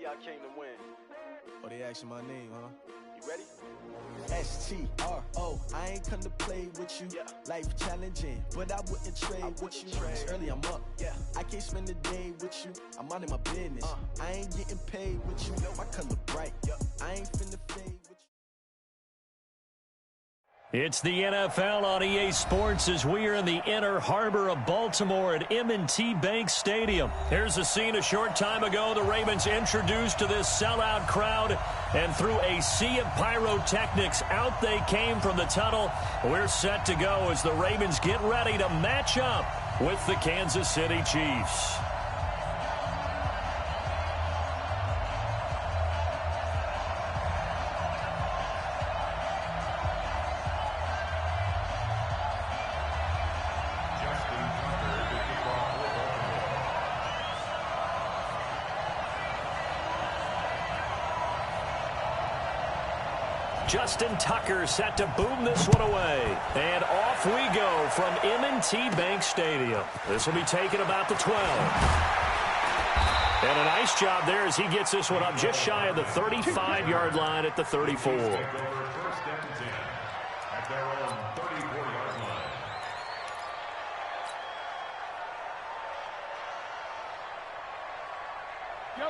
I came to win. Oh, they asking my name, huh? You ready? S-T-R-O, I ain't come to play with you. Life challenging, but I wouldn't trade with you. It's early, I'm up. I can't spend the day with you. I'm minding my business. I ain't getting paid with you. My color bright. I ain't finna fade with you. It's the NFL on EA Sports as we are in the inner harbor of Baltimore at M&T Bank Stadium. Here's a scene a short time ago. The Ravens introduced to this sellout crowd, and through a sea of pyrotechnics, out they came from the tunnel. We're set to go as the Ravens get ready to match up with the Kansas City Chiefs. Justin Tucker set to boom this one away. And off we go from M&T Bank Stadium. This will be taken about the 12. And a nice job there as he gets this one up just shy of the 35-yard line at the 34.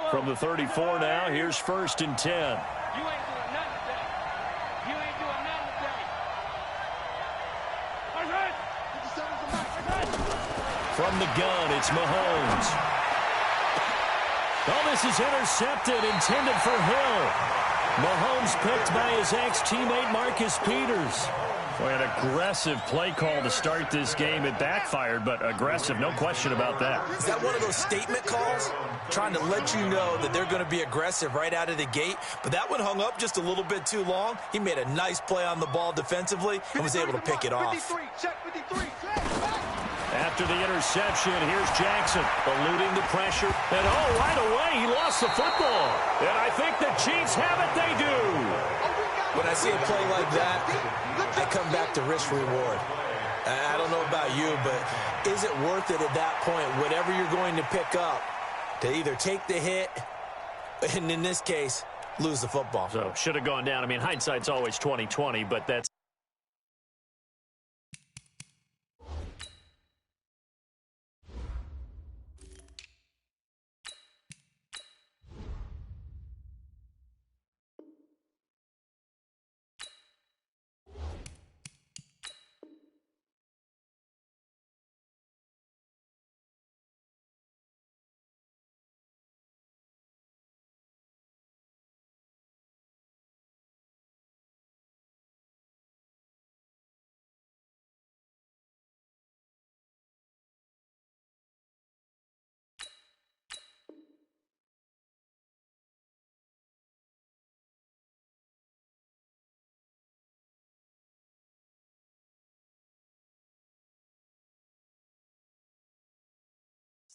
From the 34 now, here's 1st and 10. From the gun, it's Mahomes. Oh, this is intercepted, intended for Hill. Mahomes picked by his ex-teammate Marcus Peters. Boy, an aggressive play call to start this game. It backfired, but aggressive, no question about that. Is that one of those statement calls? Trying to let you know that they're going to be aggressive right out of the gate, but that one hung up just a little bit too long. He made a nice play on the ball defensively and was able to pick it off. After the interception, here's Jackson eluding the pressure. And, oh, right away, he lost the football. And I think the Chiefs have it. They do. When I see a play like that, I come back to risk-reward. I don't know about you, but is it worth it at that point, whatever you're going to pick up, to either take the hit and, in this case, lose the football? So, should have gone down. I mean, hindsight's always 20/20, but that's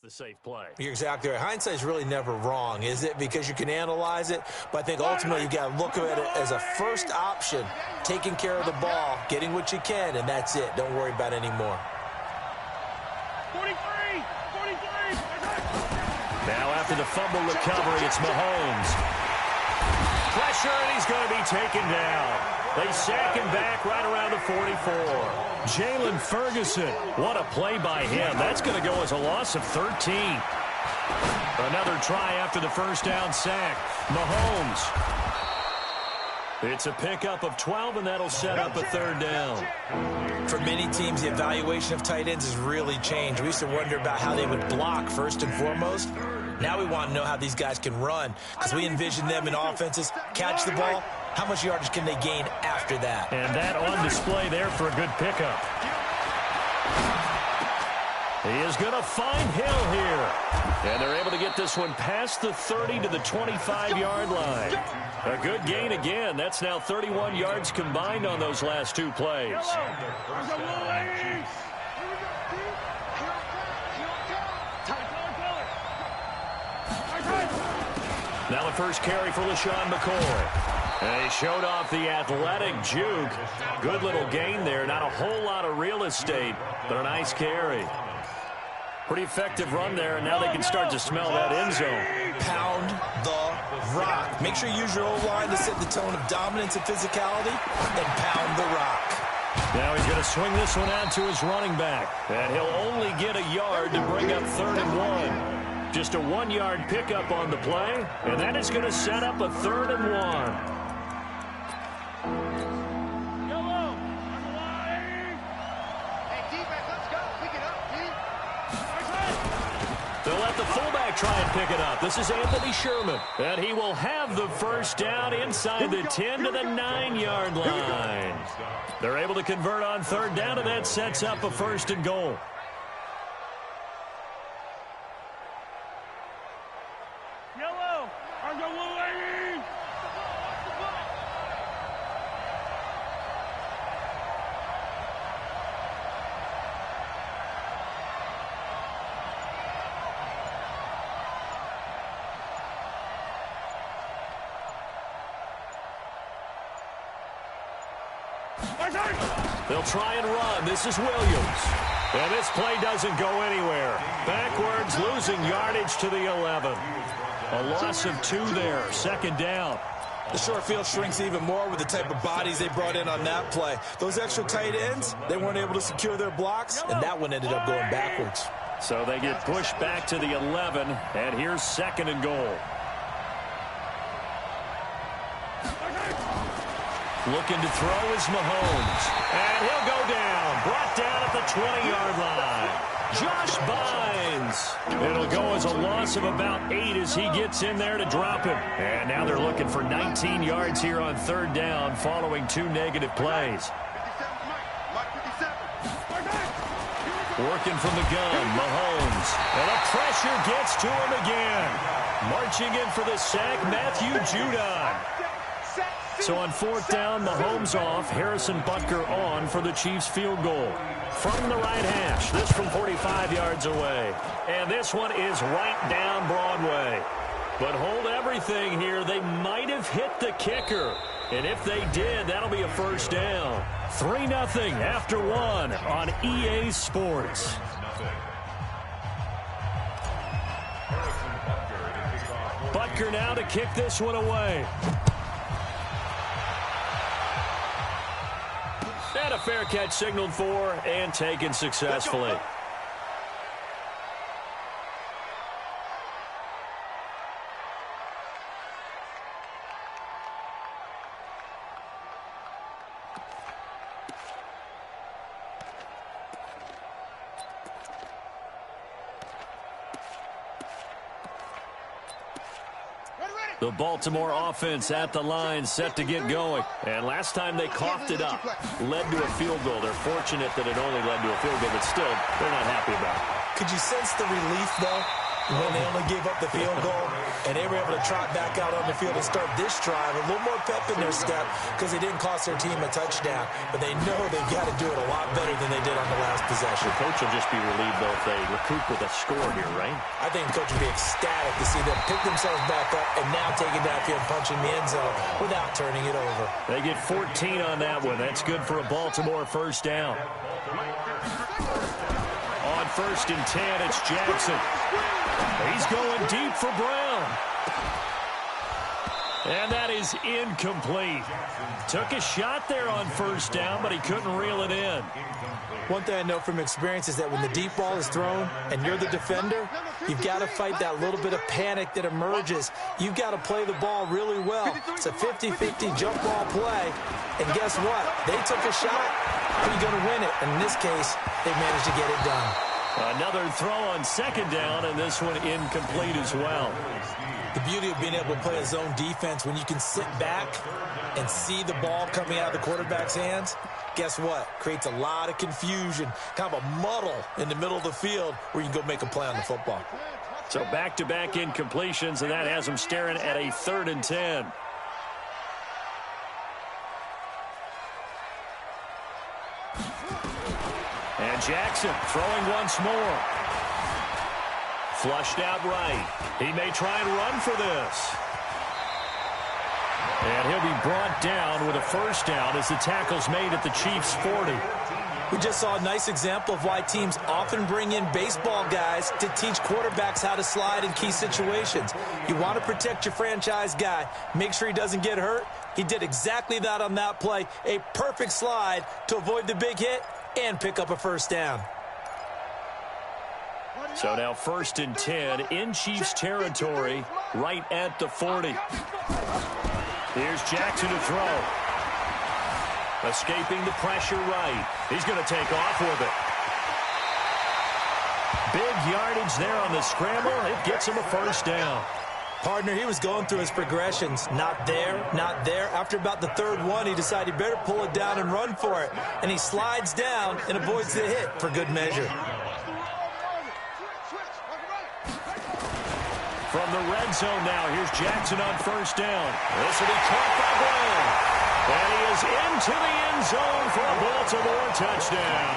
the safe play. You're exactly right. Hindsight's really never wrong, is it? Because you can analyze it, but I think ultimately you got to look at it as a first option, taking care of the ball, getting what you can, and that's it. Don't worry about any more. 43. Now after the fumble recovery, it's Mahomes. Pressure, and he's going to be taken down. They sack him back right around the 44. Jalen Ferguson, what a play by him. That's going to go as a loss of 13. Another try after the first down sack. Mahomes. It's a pickup of 12, and that'll set up a 3rd down. For many teams, the evaluation of tight ends has really changed. We used to wonder about how they would block first and foremost. Now we want to know how these guys can run, because we envision them in offenses catch the ball. How much yardage can they gain after that? And that on display there for a good pickup. He is going to find Hill here. And they're able to get this one past the 30 to the 25-yard line. A good gain again. That's now 31 yards combined on those last 2 plays. Now the first carry for LaShawn McCoy. And he showed off the athletic juke. Good little gain there. Not a whole lot of real estate, but a nice carry. Pretty effective run there, and now they can start to smell that end zone. Pound the rock. Make sure you use your O-line to set the tone of dominance and physicality, and pound the rock. Now he's going to swing this one out to his running back, and he'll only get a yard to bring up 3rd and 1. Just a 1-yard pickup on the play, and that is going to set up a 3rd and 1. They'll let the fullback try and pick it up. This is Anthony Sherman. And he will have the first down inside the 10 to the 9-yard line. They're able to convert on 3rd down, and that sets up a 1st and goal. Yellow, on the lane. They'll try and run. This is Williams. And this play doesn't go anywhere. Backwards, losing yardage to the 11. A loss of 2 there. 2nd down. The short field shrinks even more with the type of bodies they brought in on that play. Those extra tight ends, they weren't able to secure their blocks, and that one ended up going backwards. So they get pushed back to the 11, and here's 2nd and goal. Looking to throw is Mahomes. And he'll go down. Brought down at the 20-yard line. Josh Bynes. It'll go as a loss of about 8 as he gets in there to drop him. And now they're looking for 19 yards here on 3rd down following 2 negative plays. Working from the gun, Mahomes. And the pressure gets to him again. Marching in for the sack, Matthew Judon. So on 4th down, Mahomes off, Harrison Butker on for the Chiefs field goal. From the right hash, this from 45 yards away. And this one is right down Broadway. But hold everything here. They might have hit the kicker. And if they did, that'll be a 1st down. 3-0 after 1 on EA Sports. Butker now to kick this one away. And a fair catch signaled for and taken successfully. The Baltimore offense at the line, set to get going. And last time they coughed it up, led to a field goal. They're fortunate that it only led to a field goal, but still, they're not happy about it. Could you sense the relief, though, when they only gave up the field goal and they were able to trot back out on the field and start this drive? A little more pep in their step because they didn't cost their team a touchdown, but they know they've got to do it a lot better than they did on the last possession. The coach will just be relieved, though, if they recoup with a score here, right? I think the coach will be ecstatic to see them pick themselves back up and now take it downfield, punching the end zone without turning it over. They get 14 on that one. That's good for a Baltimore 1st down. On 1st and 10, it's Jackson. He's going deep for Brown. And that is incomplete. Took a shot there on 1st down, but he couldn't reel it in. One thing I know from experience is that when the deep ball is thrown and you're the defender, you've got to fight that little bit of panic that emerges. You've got to play the ball really well. It's a 50-50 jump ball play. And guess what? They took a shot. How are you going to win it? And in this case, they managed to get it done. Another throw on 2nd down, and this one incomplete as well. The beauty of being able to play a zone defense when you can sit back and see the ball coming out of the quarterback's hands, guess what? Creates a lot of confusion, kind of a muddle in the middle of the field where you can go make a play on the football. So back-to-back incompletions, and that has them staring at a 3rd and 10. And Jackson throwing once more. Flushed out right. He may try and run for this. And he'll be brought down with a 1st down as the tackle's made at the Chiefs' 40. We just saw a nice example of why teams often bring in baseball guys to teach quarterbacks how to slide in key situations. You want to protect your franchise guy. Make sure he doesn't get hurt. He did exactly that on that play. A perfect slide to avoid the big hit and pick up a first down. So now 1st and 10 in Chiefs territory, right at the 40. Here's Jackson to throw. Escaping the pressure right. He's going to take off with it. Big yardage there on the scramble. It gets him a first down. Partner, he was going through his progressions. Not there, not there. After about the 3rd one, he decided he better pull it down and run for it. And he slides down and avoids the hit for good measure. From the red zone now, here's Jackson on first down. This will be caught by Brown. And he is into the end zone for a Baltimore touchdown.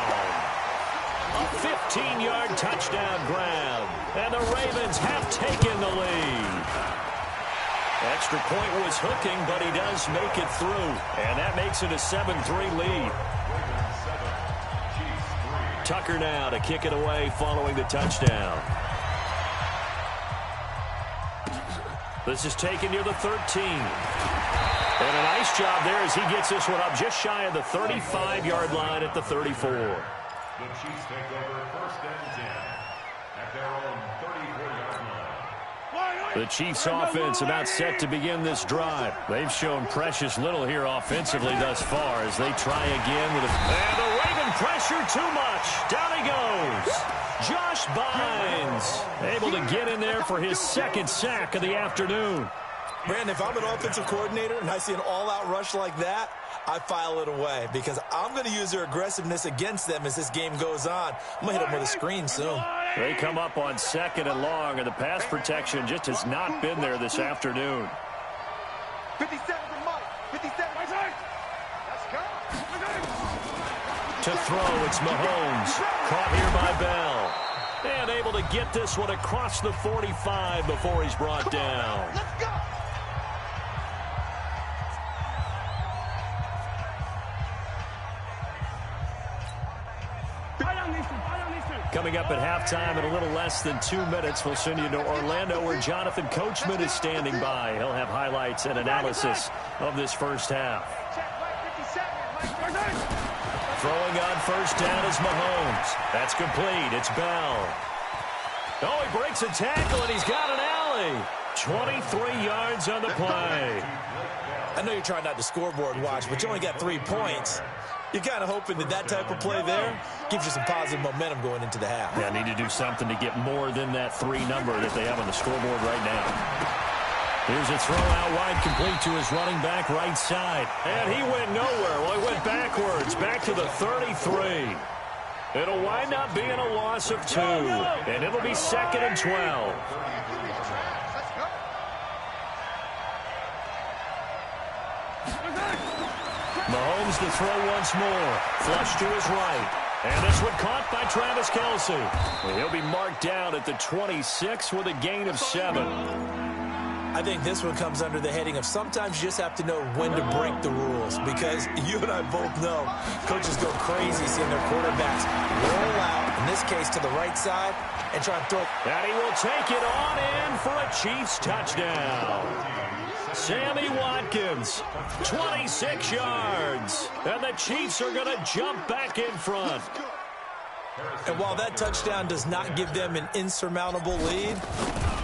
A 15-yard touchdown grab. And the Ravens have taken the lead. Extra point was hooking, but he does make it through. And that makes it a 7-3 lead. Tucker now to kick it away following the touchdown. This is taken near the 13. And a nice job there as he gets this one up just shy of the 35-yard line at the 34. The Chiefs take over 1st and 10 at their own 34-yard line. The Chiefs offense about set to begin this drive. They've shown precious little here offensively thus far as they try again with and the Raven pressure too much. Down he goes. Josh Bynes able to get in there for his 2nd sack of the afternoon. Brandon, if I'm an offensive coordinator and I see an all-out rush like that, I file it away because I'm going to use their aggressiveness against them as this game goes on. I'm going to hit them with a screen soon. They come up on 2nd and long, and the pass protection just has not been there this afternoon. 57 to Mike. 57. Let's go. To throw, it's Mahomes. Caught here by Bell. And able to get this one across the 45 before he's brought down. Let's go. Coming up at halftime in a little less than 2 minutes, we'll send you to Orlando where Jonathan Coachman is standing by. He'll have highlights and analysis of this first half. Throwing on first down is Mahomes. That's complete. It's Bell. Oh, he breaks a tackle, and he's got an alley. 23 yards on the play. I know you're trying not to scoreboard watch, but you only got 3 points. You're kind of hoping that that type of play there gives you some positive momentum going into the half. Yeah, need to do something to get more than that 3 number that they have on the scoreboard right now. Here's a throw out wide, complete to his running back right side. And he went nowhere. Well, he went backwards, back to the 33. It'll wind up being a loss of 2, and it'll be 2nd and 12. Mahomes to throw once more. Flush to his right. And this one caught by Travis Kelce. And he'll be marked down at the 26 with a gain of 7. I think this one comes under the heading of sometimes you just have to know when to break the rules, because you and I both know coaches go crazy seeing their quarterbacks roll out, in this case to the right side, and try and throw. And he will take it on in for a Chiefs touchdown. Sammy Watkins, 26 yards. And the Chiefs are going to jump back in front. And while that touchdown does not give them an insurmountable lead,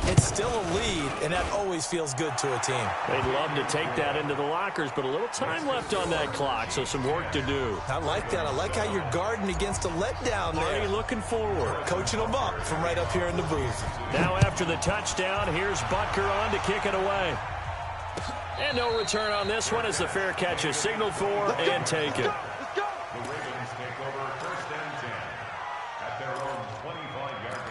it's still a lead, and that always feels good to a team. They'd love to take that into the lockers, but a little time left on that clock, so some work to do. I like that. I like how you're guarding against a letdown there. Already looking forward. Coaching them up from right up here in the booth. Now after the touchdown, here's Butker on to kick it away. And no return on this one as the fair catch is signaled for and taken. The Ravens take over 1st and 10 at their own 25-yard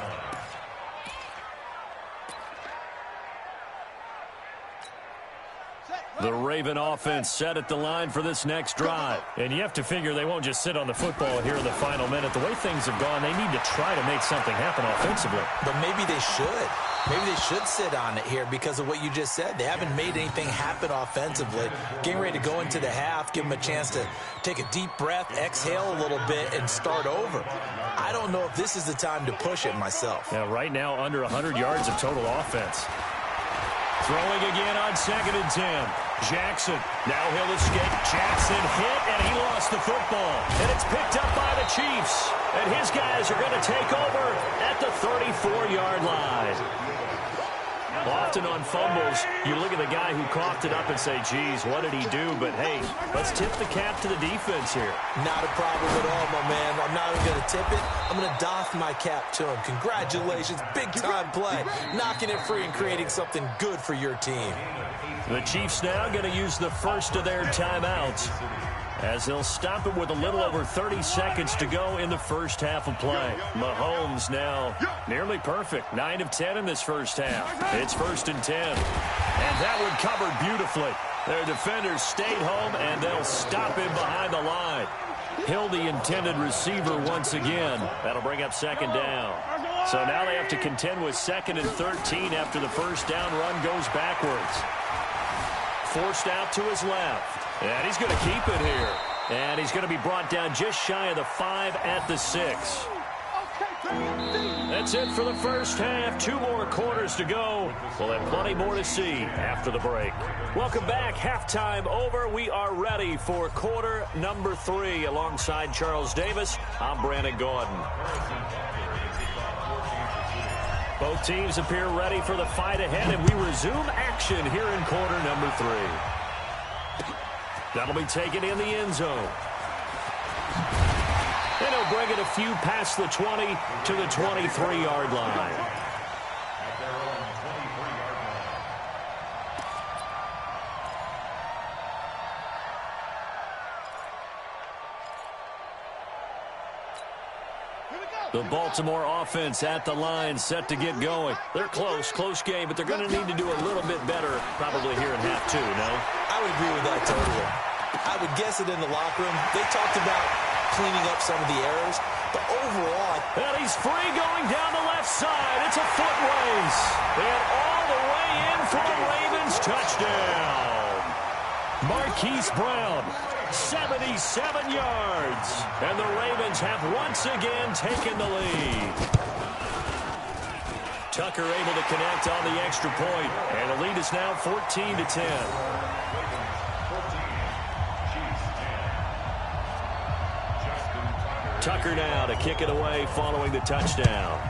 line. The Raven offense set at the line for this next drive. And you have to figure they won't just sit on the football here in the final minute. The way things have gone, they need to try to make something happen offensively. But maybe they should. Maybe they should sit on it here because of what you just said. They haven't made anything happen offensively. Getting ready to go into the half, give them a chance to take a deep breath, exhale a little bit, and start over. I don't know if this is the time to push it myself. Yeah, right now under 100 yards of total offense. Throwing again on 2nd and 10. Jackson, now he'll escape. Jackson hit, and he lost the football. And it's picked up by the Chiefs. And his guys are going to take over at the 34-yard line. Often on fumbles, you look at the guy who coughed it up and say, geez, what did he do? But, hey, let's tip the cap to the defense here. Not a problem at all, my man. I'm not even going to tip it. I'm going to doff my cap to him. Congratulations. Big-time play. Knocking it free and creating something good for your team. The Chiefs now going to use the first of their timeouts as they'll stop it with a little over 30 seconds to go in the first half of play. Mahomes now nearly perfect. 9 of 10 in this first half. It's 1st and 10. And that one covered beautifully. Their defenders stayed home, and they'll stop him behind the line. Hill, the intended receiver once again. That'll bring up 2nd down. So now they have to contend with 2nd and 13 after the first down run goes backwards. Forced out to his left. And he's going to keep it here. And he's going to be brought down just shy of the 5 at the 6. That's it for the first half. 2 more quarters to go. We'll have plenty more to see after the break. Welcome back. Halftime over. We are ready for quarter number 3. Alongside Charles Davis, I'm Brandon Gordon. Both teams appear ready for the fight ahead, and we resume action here in quarter number 3. That'll be taken in the end zone. And he'll bring it a few past the 20 to the 23-yard line. The Baltimore offense at the line, set to get going. They're close game, but they're going to need to do a little bit better probably here in half 2, no? I would agree with that totally. I would guess it in the locker room. They talked about cleaning up some of the errors, but overall... And he's free going down the left side. It's a foot race. And all the way in for a Ravens touchdown. Marquise Brown, 77 yards. And the Ravens have once again taken the lead. Tucker able to connect on the extra point. And the lead is now 14-10. Tucker now to kick it away following the touchdown.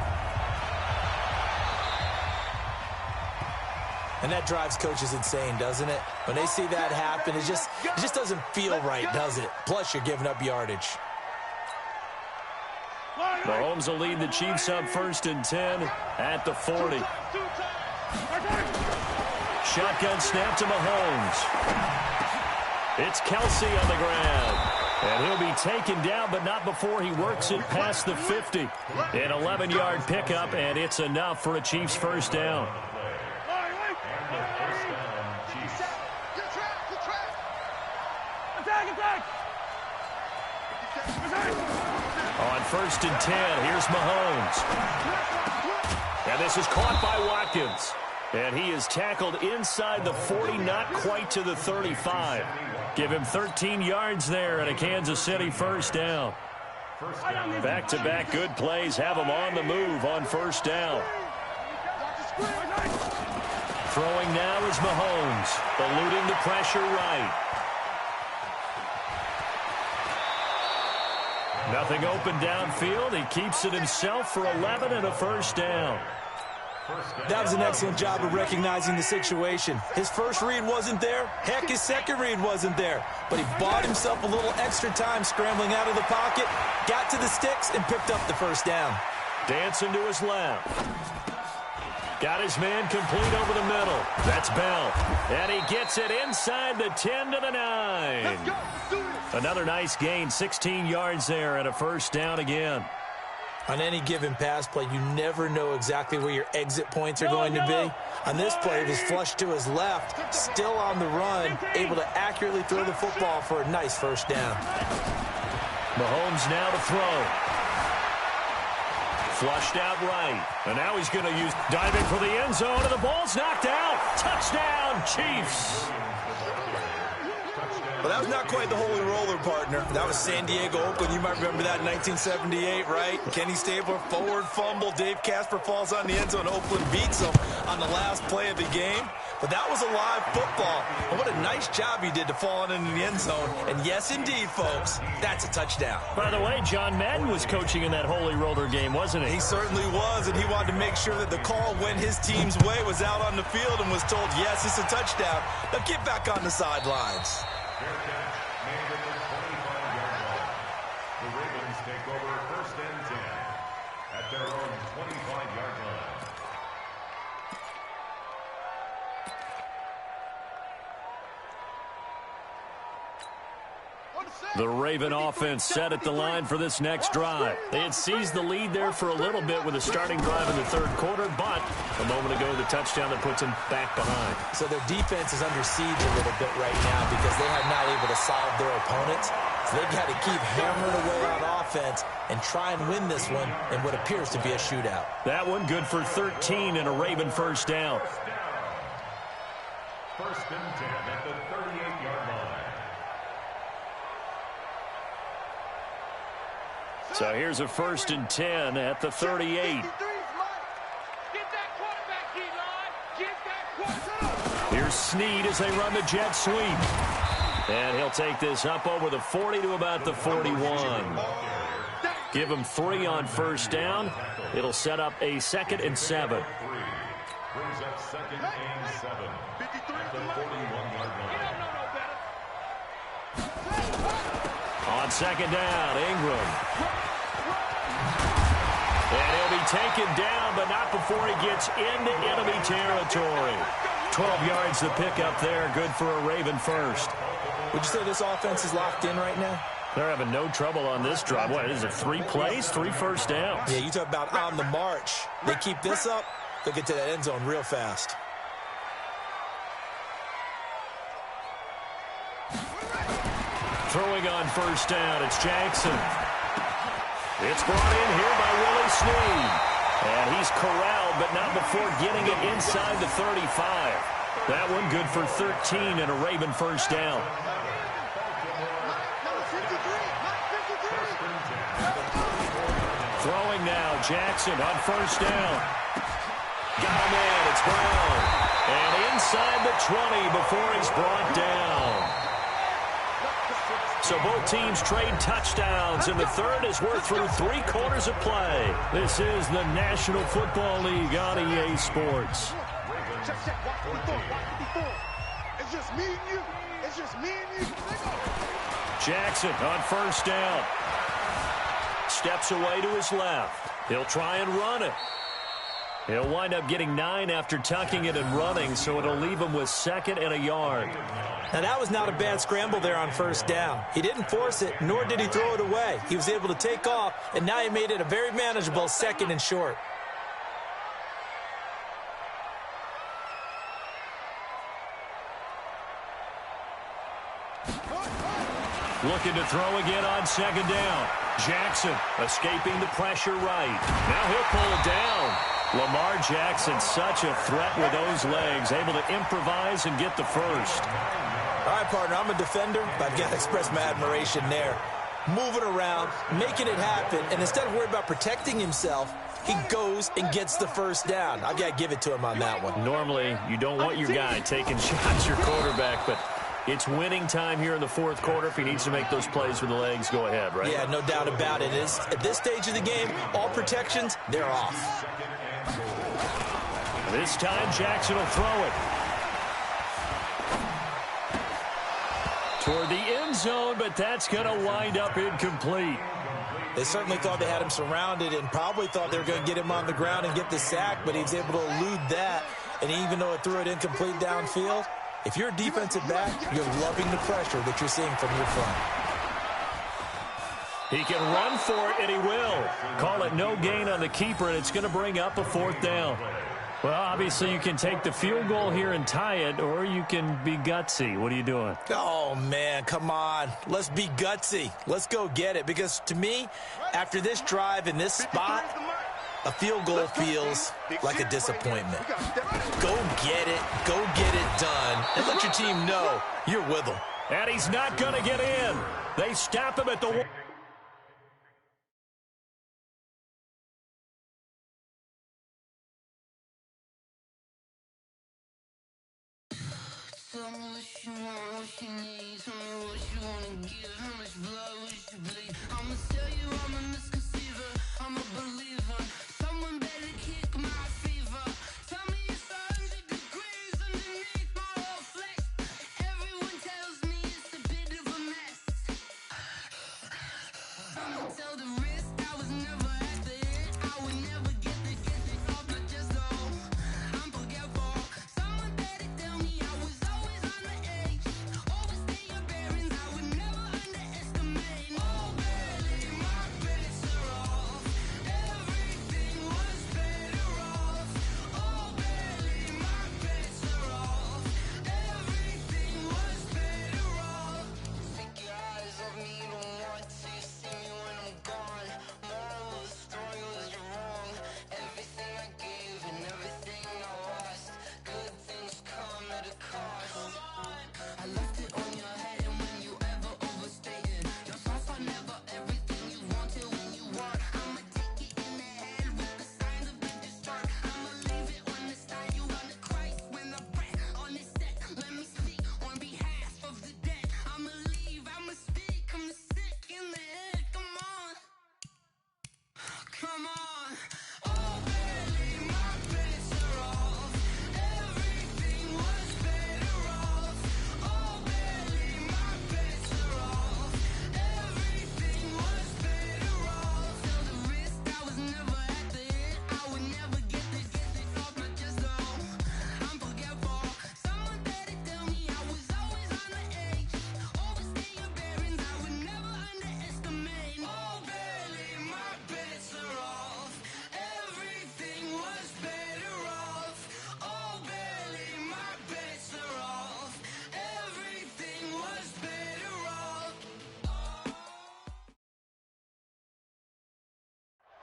And that drives coaches insane, doesn't it? When they see that happen, it just doesn't feel right, does it? Plus, you're giving up yardage. Mahomes will lead the Chiefs up 1st and 10 at the 40. Shotgun snap to Mahomes. It's Kelsey on the ground. And he'll be taken down, but not before he works it past the 50. An 11-yard pickup, and it's enough for a Chiefs first down. On 1st and 10, here's Mahomes. And this is caught by Watkins. And he is tackled inside the 40, not quite to the 35. Give him 13 yards there and a Kansas City first down. Back-to-back good plays have him on the move on first down. Throwing now is Mahomes, eluding the pressure right. Nothing open downfield. He keeps it himself for 11 and a first down. That was an excellent job of recognizing the situation. His first read wasn't there. Heck, his second read wasn't there. But he bought himself a little extra time scrambling out of the pocket, got to the sticks, and picked up the first down. Dancing to his left. Got his man complete over the middle. That's Bell. And he gets it inside the 10 to the 9. Another nice gain, 16 yards there and a first down again. On any given pass play, you never know exactly where your exit points are going to be. On this play, it was flushed to his left, still on the run, able to accurately throw the football for a nice first down. Mahomes now to throw. Flushed out right. And now he's going to use diving for the end zone, and the ball's knocked out. Touchdown, Chiefs. Well, that was not quite the holy roller, partner. That was San Diego, Oakland. You might remember that in 1978, right? Kenny Stabler, forward fumble. Dave Casper falls on the end zone. Oakland beats him on the last play of the game. But that was a live football. And what a nice job he did to fall into the end zone. And yes, indeed, folks, that's a touchdown. By the way, John Madden was coaching in that holy roller game, wasn't he? He certainly was, and he wanted to make sure that the call went his team's way, was out on the field and was told, yes, it's a touchdown. Now get back on the sidelines. Fair catch made at the 25-yard line. The Ravens take over 1st and 10 at their own 25-yard line. The Raven offense set at the line for this next drive. They had seized the lead there for a little bit with a starting drive in the 3rd quarter, but a moment ago, the touchdown that puts them back behind. So their defense is under siege a little bit right now because they are not able to solve their opponents. So they've got to keep hammering away on offense and try and win this one in what appears to be a shootout. That one good for 13 and a Raven first down. 1st and 10 at the 38-yard line. So here's a 1st and 10 at the 38. Here's Snead as they run the jet sweep. And he'll take this up over the 40 to about the 41. Give him 3 on first down. It'll set up a 2nd and 7. Brings up 2nd and 7 at the 41-yard line. On 2nd down, Ingram. And he'll be taken down, but not before he gets into enemy territory. 12 yards to pick up there. Good for a Raven first. Would you say this offense is locked in right now? They're having no trouble on this drive. What is it, 3 plays, 3 first downs? Yeah, you talk about on the march. They keep this up, they'll get to that end zone real fast. Throwing on first down, it's Jackson. It's brought in here by Willie Snead. And he's corralled, but not before getting it inside the 35. That one good for 13 and a Raven first down. Throwing now, Jackson on first down. Got him in, it's Brown. And inside the 20 before he's brought down. So both teams trade touchdowns, and the 3rd as we're through 3 quarters of play. This is the National Football League on EA Sports. It's just me and you. It's just me and you. Jackson on first down. Steps away to his left. He'll try and run it. He'll wind up getting 9 after tucking it and running, so it'll leave him with 2nd and a yard. Now, that was not a bad scramble there on first down. He didn't force it, nor did he throw it away. He was able to take off, and now he made it a very manageable 2nd and short. Looking to throw again on 2nd down. Jackson escaping the pressure right. Now he'll pull it down. Lamar Jackson, such a threat with those legs, able to improvise and get the first. All right, partner, I'm a defender, but I've got to express my admiration there. Moving around, making it happen, and instead of worrying about protecting himself, he goes and gets the first down. I've got to give it to him on that one. Normally, you don't want your guy taking shots, your quarterback, but it's winning time here in the 4th quarter. If he needs to make those plays with the legs, go ahead, right? Yeah, no doubt about it. At this stage of the game, all protections, they're off. This time, Jackson will throw it. Toward the end zone, but that's going to wind up incomplete. They certainly thought they had him surrounded and probably thought they were going to get him on the ground and get the sack, but he was able to elude that. And even though it threw it incomplete downfield, if you're a defensive back, you're loving the pressure that you're seeing from your front. He can run for it, and he will. Call it no gain on the keeper, and it's going to bring up a 4th down. Well, obviously, you can take the field goal here and tie it, or you can be gutsy. What are you doing? Oh, man, come on. Let's be gutsy. Let's go get it. Because to me, after this drive in this spot, A field goal feels like a disappointment. Go get it done, and let your team know you're with them. And he's not going to get in. They stop him at the... Tell me what you want, what you need. Tell me what you wanna give. How much blood would you bleed? I'ma tell you I'm a misconceiver. I'm a believer. Someone better kick my fever. Tell me it's 100 degrees underneath my whole flesh. Everyone tells me it's a bit of a mess. I'ma tell the risk I was never at the hit. I would never get it off my chest though. I'm forgetful. Someone better tell me I was always on the edge. Overstay your bearings, I would never underestimate. Oh, barely, my bets are off. Everything was better off. Oh, barely, my bets are off. Everything was better off. Take your eyes off me, you don't want to see me when I'm gone. Moral of the story was you're wrong. Everything I gave and everything I lost. Good things come at a cost. I left it on your head, and when you ever overstated, your thoughts are never everything you wanted when you want. I'ma take it in the head with the signs of the distraught. I'ma leave it on the side. You run to Christ when I pray on this set. Let me speak on behalf of the dead. I'ma leave, I'ma speak. I'm the sick in the head. Come on, come on. Oh, barely, my bets are off. Everything was better off. Oh, barely, my bets are off. Everything was better off. Tell the risk I was never at the hit. I would never get it off my chest though. I'm forgetful. Someone better tell me I was always on the edge. Overstay your bearings, I would never underestimate. Oh, barely, my bets are off. Everything was better off. Oh, barely, my bets are off. Everything was better off.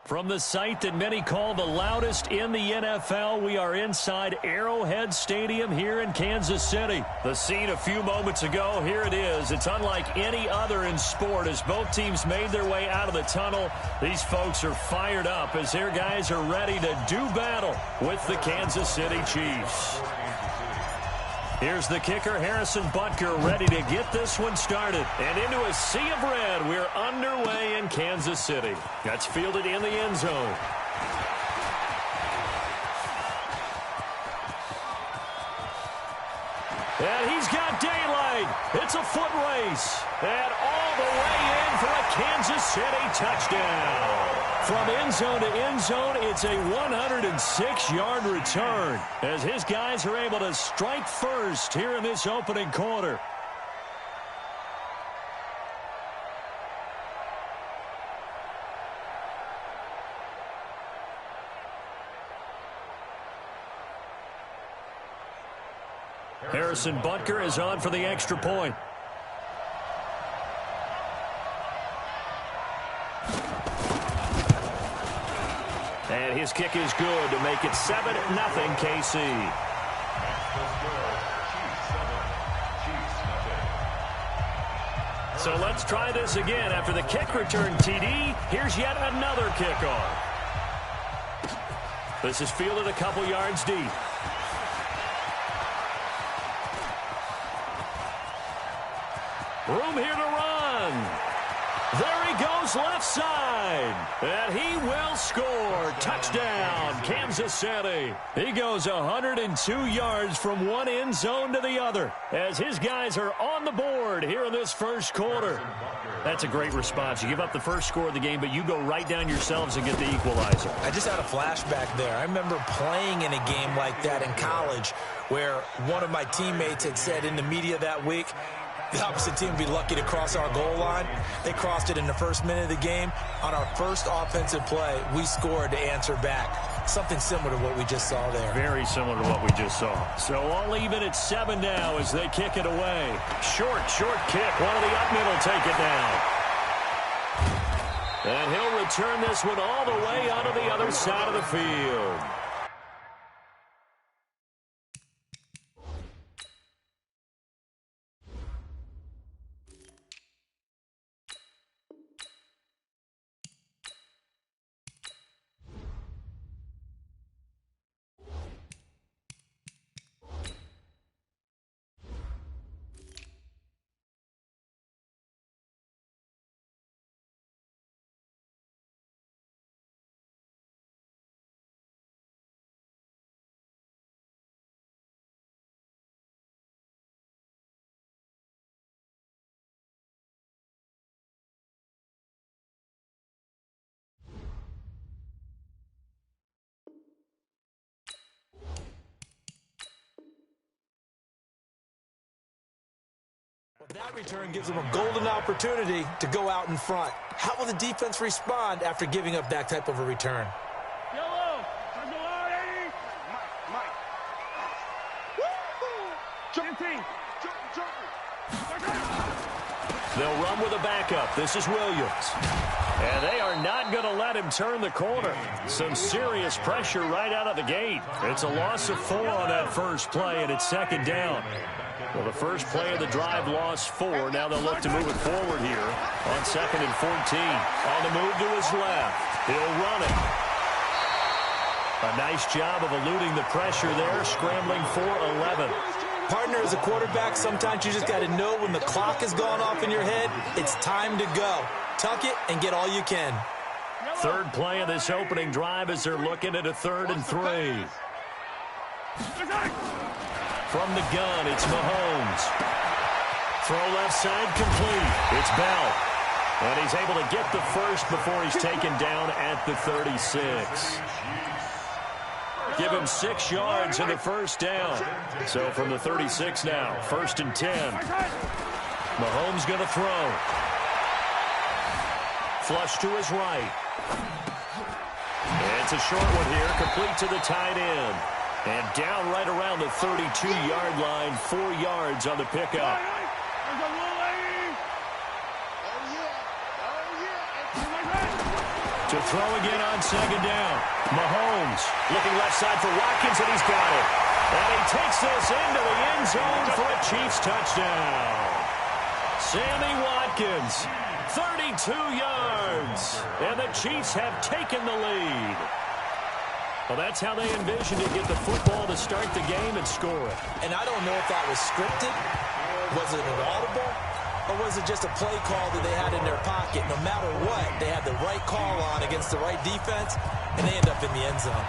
From the site that many call the loudest in the NFL, we are inside Arrowhead Stadium here in Kansas City. The scene a few moments ago, here it is. It's unlike any other in sport as both teams made their way out of the tunnel. These folks are fired up as their guys are ready to do battle with the Kansas City Chiefs. Here's the kicker, Harrison Butker, ready to get this one started. And into a sea of red, we're underway in Kansas City. That's fielded in the end zone. And he's got daylight. It's a foot race. And all the way in for a Kansas City touchdown. From end zone to end zone, it's a 106-yard return as his guys are able to strike first here in this opening quarter. Harrison Butker is on for the extra point. And his kick is good to make it 7-0 KC. So let's try this again. After the kick return TD, here's yet another kickoff. This is fielded a couple yards deep. Room here to run. There he goes left side. And he will score. Touchdown, Kansas City. He goes 102 yards from one end zone to the other as his guys are on the board here in this first quarter. That's a great response. You give up the first score of the game, but you go right down yourselves and get the equalizer. I just had a flashback there. I remember playing in a game like that in college where one of my teammates had said in the media that week, the opposite team would be lucky to cross our goal line. They crossed it in the first minute of the game. On our first offensive play, we scored to answer back. Something similar to what we just saw there. Very similar to what we just saw. So all even at 7 now as they kick it away. Short kick. One of the up middle take it down. And he'll return this one all the way onto the other side of the field. That return gives them a golden opportunity to go out in front. How will the defense respond after giving up that type of a return? They'll run with a backup. This is Williams. And they are not going to let him turn the corner. Some serious pressure right out of the gate. It's a loss of 4 on that first play, and it's second down. Well, the first play of the drive lost 4. Now they'll look to move it forward here on 2nd and 14. On the move to his left. He'll run it. A nice job of eluding the pressure there, scrambling for 11. Partner, as a quarterback, sometimes you just got to know when the clock has gone off in your head, it's time to go. Tuck it and get all you can. Third play of this opening drive as they're looking at a 3rd and 3. From the gun, it's Mahomes. Throw left side complete. It's Bell. And he's able to get the first before he's taken down at the 36. Give him 6 yards in the first down. So from the 36 now, 1st and 10. Mahomes going to throw. Flush to his right. And it's a short one here, complete to the tight end. And down right around the 32-yard line, 4 yards on the pickup. To throw again on 2nd down. Mahomes looking left side for Watkins, and he's got it. And he takes this into the end zone for a Chiefs touchdown. Sammy Watkins, 32 yards. And the Chiefs have taken the lead. Well, that's how they envisioned to get the football to start the game and score it. And I don't know if that was scripted. Was it an audible? Or was it just a play call that they had in their pocket? No matter what, they had the right call on against the right defense, and they end up in the end zone.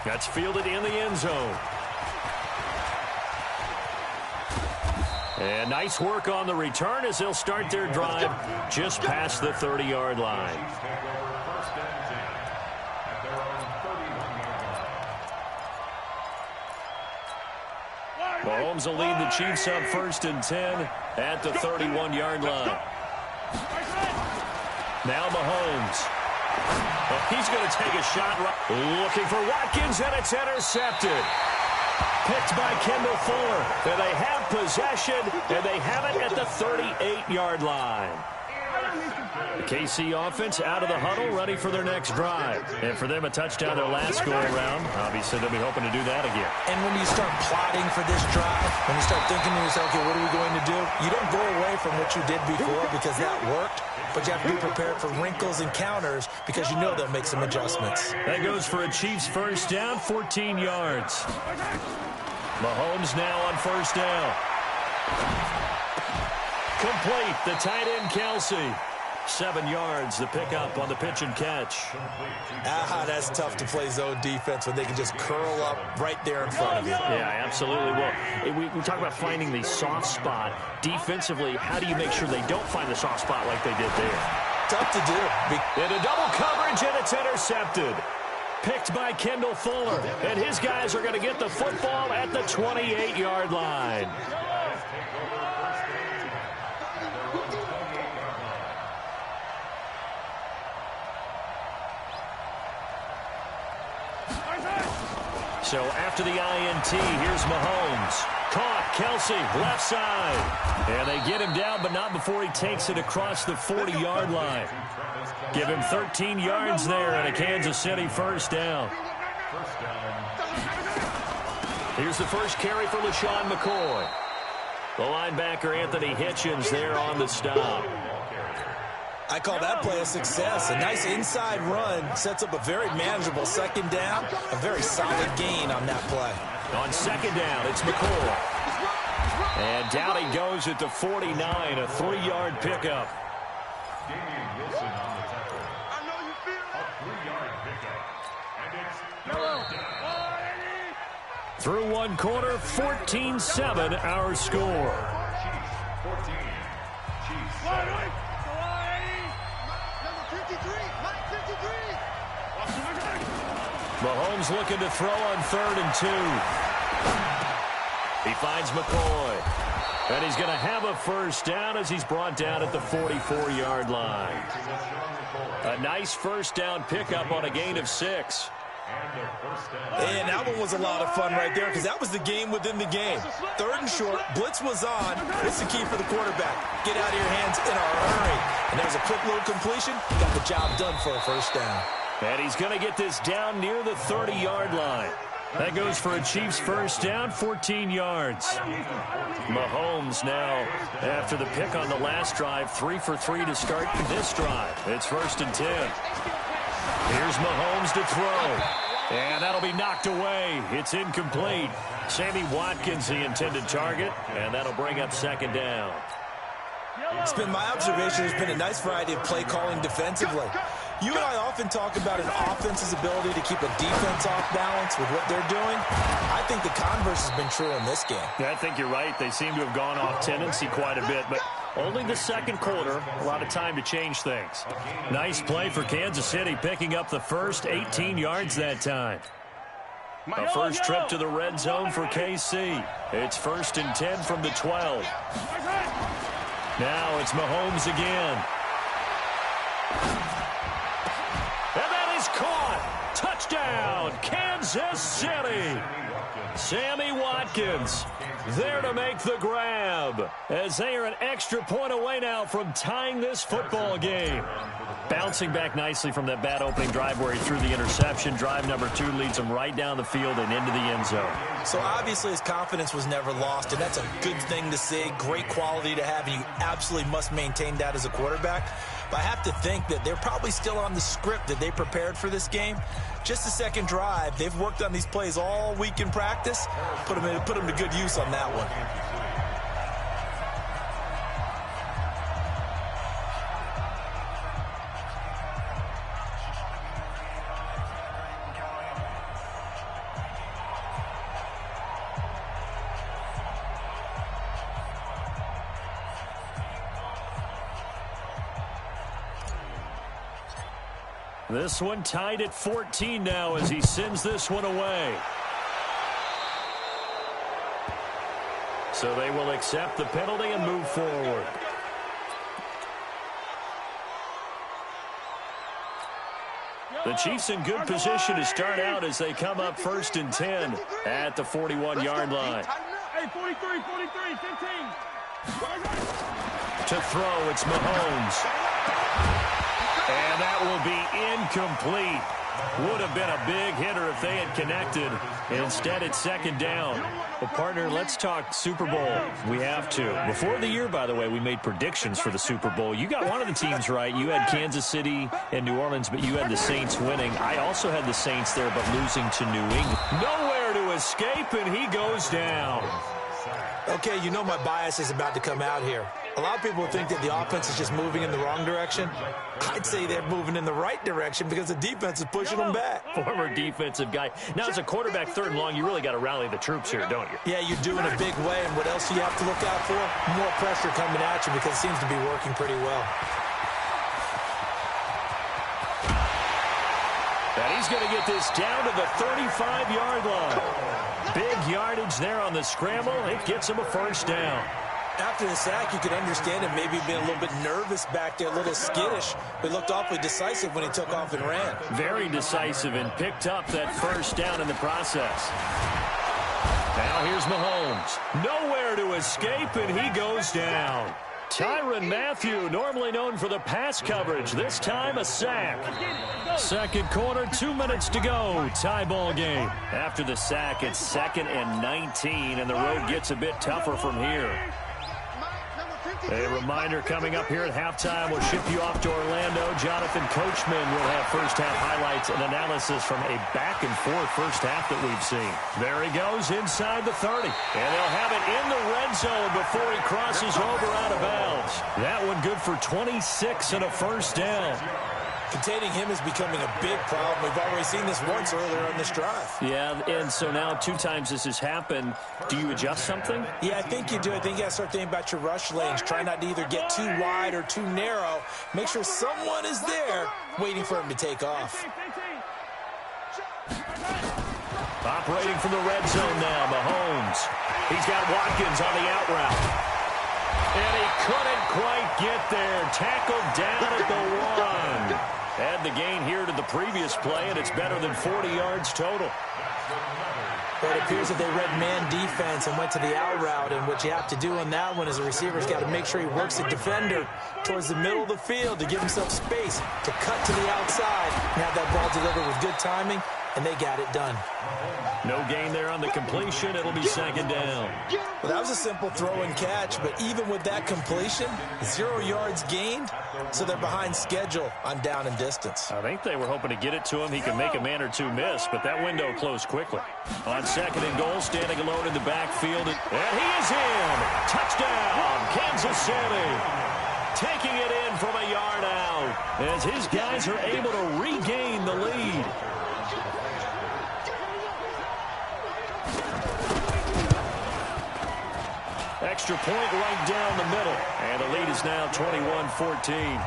That's fielded in the end zone. And nice work on the return as they'll start their drive just past the 30-yard line. Mahomes will lead the Chiefs up 1st and 10 at the 31-yard line. Now Mahomes. Oh, he's going to take a shot. Looking for Watkins, and it's intercepted. Picked by Kendall Fuller. And they have possession, and they have it at the 38-yard line. The KC offense out of the huddle, ready for their next drive. And for them, a touchdown their last go-around. Obviously, they'll be hoping to do that again. And when you start plotting for this drive, when you start thinking to yourself, okay, what are we going to do? You don't go away from what you did before because that worked, but you have to be prepared for wrinkles and counters because you know they'll make some adjustments. That goes for a Chiefs first down, 14 yards. Mahomes now on first down. Complete, the tight end, Kelsey. 7 yards, the pickup on the pitch and catch. That's tough to play zone defense when they can just curl up right there in front of you. Yeah, absolutely. Well, we talk about finding the soft spot. Defensively, how do you make sure they don't find the soft spot like they did there? Tough to do. In a double coverage, and it's intercepted. Picked by Kendall Fuller. And his guys are going to get the football at the 28-yard line. So after the INT, here's Mahomes. Caught Kelsey, left side. And they get him down, but not before he takes it across the 40-yard line. Give him 13 yards there and a Kansas City first down. Here's the first carry for LaShawn McCoy. The linebacker, Anthony Hitchens, there on the stop. I call that play a success. A nice inside run sets up a very manageable second down. A very solid gain on that play. On second down, it's McCoy. And down he goes at the 49, a 3-yard pickup. Damian Wilson on the tackle. I know you feel A 3-yard pickup. And it's third down. Through one quarter, 14-7 our score. Chiefs 14. Chiefs 7. number 53, Mike 53. Mahomes looking to throw on 3rd and 2. He finds McCoy. And he's going to have a first down as he's brought down at the 44-yard line. A nice first down pickup on a gain of 6. And that one was a lot of fun right there because that was the game within the game. 3rd and short, blitz was on. It's the key for the quarterback. Get out of your hands in a hurry. And there's a quick little completion. Got the job done for a first down. And he's going to get this down near the 30-yard line. That goes for a Chiefs first down, 14 yards. Mahomes now, after the pick on the last drive, 3 for 3 to start this drive. It's 1st and 10. Here's Mahomes to throw. And that'll be knocked away. It's incomplete. Sammy Watkins, the intended target, and that'll bring up 2nd down. It's been my observation there's been a nice variety of play calling defensively. You and I often talk about an offense's ability to keep a defense off balance with what they're doing. I think the converse has been true in this game. I think you're right. They seem to have gone off tendency quite a bit, but only the second quarter, a lot of time to change things. Nice play for Kansas City, picking up the first 18 yards that time. A first trip to the red zone for KC. It's 1st and 10 from the 12. Now it's Mahomes again. And that is caught. Touchdown, Kansas City. Sammy Watkins there to make the grab as they are an extra point away now from tying this football game. Bouncing back nicely from that bad opening drive where he threw the interception. Drive number 2 leads him right down the field and into the end zone. So obviously his confidence was never lost, and that's a good thing to see. Great quality to have, and you absolutely must maintain that as a quarterback. But I have to think that they're probably still on the script that they prepared for this game. Just the second drive. They've worked on these plays all week in practice. Put them to good use on that one. This one tied at 14 now as he sends this one away. So they will accept the penalty and move forward. The Chiefs in good position to start out as they come up 1st and 10 at the 41-yard line. Hey, 43, 15. To throw, it's Mahomes. And that will be incomplete. Would have been a big hitter if they had connected. Instead, it's 2nd down. Well, partner, let's talk Super Bowl. We have to. Before the year, by the way, we made predictions for the Super Bowl. You got one of the teams right. You had Kansas City and New Orleans, but you had the Saints winning. I also had the Saints there, but losing to New England. Nowhere to escape, and he goes down. Okay, you know my bias is about to come out here. A lot of people think that the offense is just moving in the wrong direction. I'd say they're moving in the right direction because the defense is pushing them back. Former defensive guy. Now, as a quarterback, 3rd and long, you really got to rally the troops here, don't you? Yeah, you do in a big way. And what else do you have to look out for? More pressure coming at you because it seems to be working pretty well. And he's going to get this down to the 35-yard line. Big yardage there on the scramble. It gets him a first down. After the sack, you could understand him maybe being a little bit nervous back there, a little skittish, but looked awfully decisive when he took off and ran. Very decisive and picked up that first down in the process. Now here's Mahomes. Nowhere to escape, and he goes down. Tyrann Mathieu, normally known for the pass coverage, this time a sack. Second quarter, 2 minutes to go. Tie ball game. After the sack, it's 2nd and 19, and the road gets a bit tougher from here. A reminder coming up here at halftime. We'll ship you off to Orlando. Jonathan Coachman will have first-half highlights and analysis from a back-and-forth first half that we've seen. There he goes inside the 30. And they'll have it in the red zone before he crosses over out of bounds. That one good for 26 and a first down. Containing him is becoming a big problem. We've already seen this once earlier on this drive. Yeah, and so now 2 times this has happened. Do you adjust something? Yeah, I think you do. I think you got to start thinking about your rush lanes. Try not to either get too wide or too narrow. Make sure someone is there waiting for him to take off. Operating from the red zone now, Mahomes. He's got Watkins on the out route. And he couldn't quite get there. Tackled down at the 1. Add the gain here to the previous play, and it's better than 40 yards total. But it appears that they read man defense and went to the out route, and what you have to do on that one is the receiver's got to make sure he works the defender towards the middle of the field to give himself space to cut to the outside and have that ball delivered with good timing, and they got it done. No gain there on the completion. It'll be 2nd down. Well, that was a simple throw and catch, but even with that completion, 0 yards gained, so they're behind schedule on down and distance. I think they were hoping to get it to him. He could make a man or 2 miss, but that window closed quickly. On 2nd and goal, standing alone in the backfield, and he is in. Touchdown, Kansas City. Taking it in from a yard out as his guys are able to regain the lead. Extra point right down the middle. And the lead is now 21-14.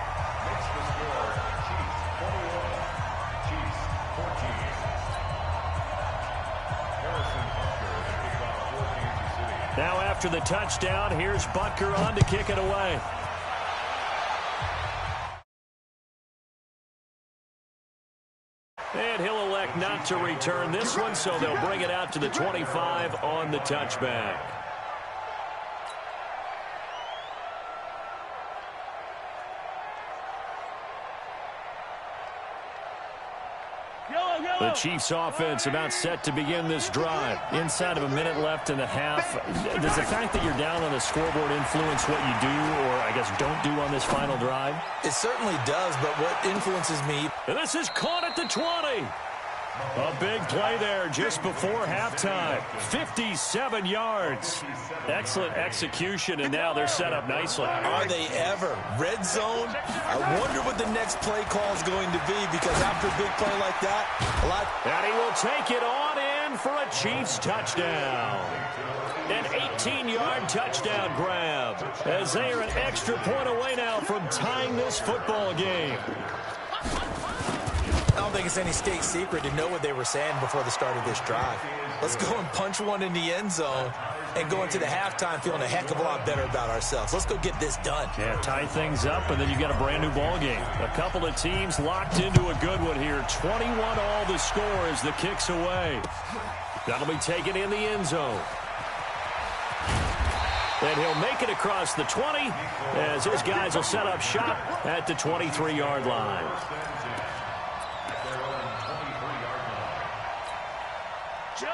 Now after the touchdown, here's Butker on to kick it away. And he'll elect not to return this one, so they'll bring it out to the 25 on the touchback. The Chiefs offense about set to begin this drive. Inside of a minute left in the half. Does the fact that you're down on the scoreboard influence what you do, or I guess don't do on this final drive? It certainly does, but what influences me... And this is caught at the 20. A big play there just before halftime. 57 yards. Excellent execution, and now they're set up nicely. Are they ever? Red zone? I wonder what the next play call is going to be, because after a big play like that, a lot... And he will take it on in for a Chiefs touchdown. An 18-yard touchdown grab, as they are an extra point away now from tying this football game. I don't think it's any state secret to know what they were saying before the start of this drive. Let's go and punch one in the end zone and go into the halftime feeling a heck of a lot better about ourselves. Let's go get this done. Yeah, tie things up, and then you got a brand new ball game. A couple of teams locked into a good one here. 21 all the score as the kick's away. That'll be taken in the end zone. And he'll make it across the 20 as his guys will set up shop at the 23-yard line.